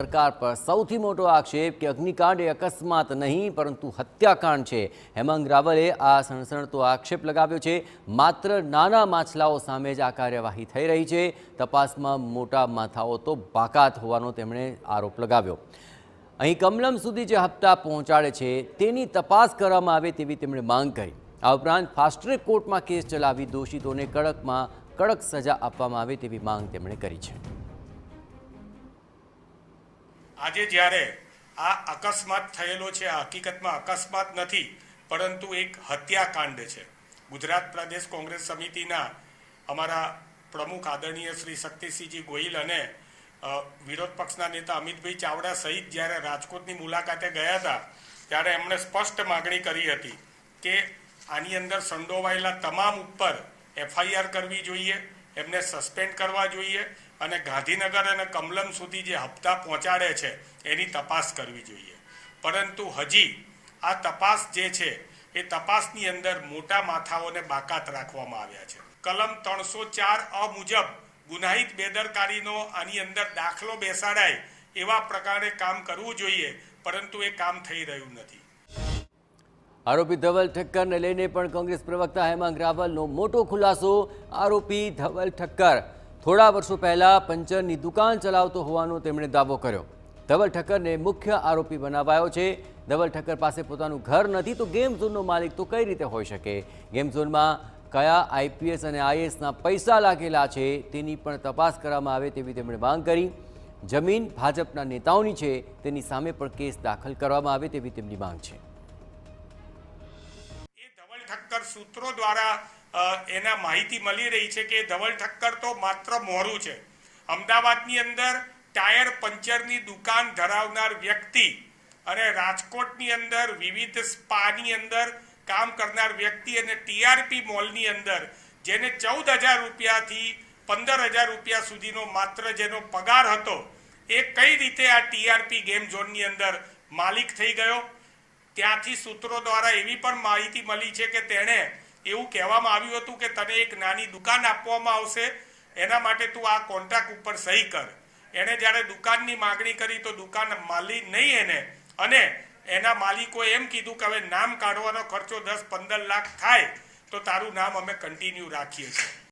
सरकार पर સૌથી મોટો આક્ષેપ કે અગ્નિકાંડ એ અકસ્માત નહીં પરંતુ હત્યાકાંડ છે। હેમાંગ રાવલે આ સણસણતો આક્ષેપ લગાવ્યો છે। માત્ર નાના માછલાઓ સામે જ આ કાર્યવાહી થઈ રહી છે। તપાસમાં મોટા માથાઓ તો બાકાત હોવાનો તેમણે આરોપ લગાવ્યો। અહીં કમલમ સુધી જે હપ્તા પહોંચાડે છે તેની તપાસ કરવામાં આવે તેવી તેમણે માંગ કરી। આ ઉપરાંત ફાસ્ટ ટ્રેક કોર્ટમાં કેસ ચલાવી દોષિતોને કડકમાં કડક સજા આપવામાં આવે તેવી માંગ તેમણે કરી છે। આજે જ્યારે આ અકસ્માત થયેલો છે, આ હકીકતમાં અકસ્માત નથી પરંતુ એક હત્યાકાંડ છે। ગુજરાત પ્રદેશ કોંગ્રેસ સમિતિના અમારા પ્રમુખ આદરણીય શ્રી શક્તિસિંહજી ગોહિલ અને વિરોધ પક્ષના નેતા અમિતભાઈ ચાવડા સહિત જ્યારે રાજકોટની મુલાકાતે ગયા હતા ત્યારે એમણે સ્પષ્ટ માગણી કરી હતી કે આની અંદર સંડોવાયેલા તમામ ઉપર FIR કરવી જોઈએ, એમને સસ્પેન્ડ કરવા જોઈએ અને ગાંધીનગર અને કમલમ સુધી જે હપ્તા પહોંચાડે છે એની તપાસ કરવી જોઈએ। પરંતુ હજી આ તપાસ જે છે એ તપાસની અંદર મોટા માથાઓને બાકાત રાખવામાં આવ્યા છે। કલમ 304 અ મુજબ ગુનાહિત બેદરકારીનો આની અંદર દાખલો બેસાડાય એવા પ્રકારે કામ કરવું જોઈએ, પરંતુ એ કામ થઈ રહ્યું નથી। આરોપી ધવલ ઠક્કરને લઈને પણ કોંગ્રેસ પ્રવક્તા હેમાંગ રાવલનો મોટો ખુલાસો। આરોપી ધવલ ઠક્કર થોડા વર્ષો પહેલા પંચરની દુકાન ચલાવતો હોવાનો તેમણે દાવો કર્યો। ધવલ ઠક્કરને મુખ્ય આરોપી બનાવાયો છે। ધવલ ઠક્કર પાસે પોતાનું ઘર નથી તો ગેમ ઝોનનો માલિક તો કઈ રીતે હોઈ શકે? ગેમ ઝોનમાં કયા IPS અને IASના પૈસા લાગેલા છે તેની પણ તપાસ કરવામાં આવે તેવી તેમણે માંગ કરી। જમીન ભાજપના નેતાઓની છે તેની સામે પણ કેસ દાખલ કરવામાં આવે તેવી તેમની માંગ છે। ધવલ ઠક્કર સૂત્રો દ્વારા એના માહિતી મળી રહી છે કે ધવલ ઠક્કર તો માત્ર મોરું છે। અમદાવાદની અંદર ટાયર પંચરની દુકાન ધરાવનાર વ્યક્તિ અને રાજકોટની અંદર વિવિધ સ્પાની અંદર કામ કરનાર વ્યક્તિ અને TRP મોલની અંદર જેને 14,000 રૂપિયાથી 15,000 રૂપિયા સુધીનો માત્ર જેનો પગાર હતો એ કઈ રીતે આ TRP ગેમ ઝોનની અંદર માલિક થઈ ગયો? ત્યાંથી સૂત્રો દ્વારા એવી પણ માહિતી મળી છે કે તેણે એવું કહેવામાં આવ્યું હતું કે તને એક નાની દુકાન આપવામાં આવશે, એના માટે તું આ કોન્ટ્રાક્ટ ઉપર સહી કર। એણે જ્યારે દુકાનની માગણી કરી તો દુકાન માલી નહીં એને, અને એના માલિકોએ એમ કીધું કે હવે નામ કાઢવાનો ખર્ચો 10-15 લાખ થાય તો તારું નામ અમે કન્ટિન્યુ રાખીએ છીએ।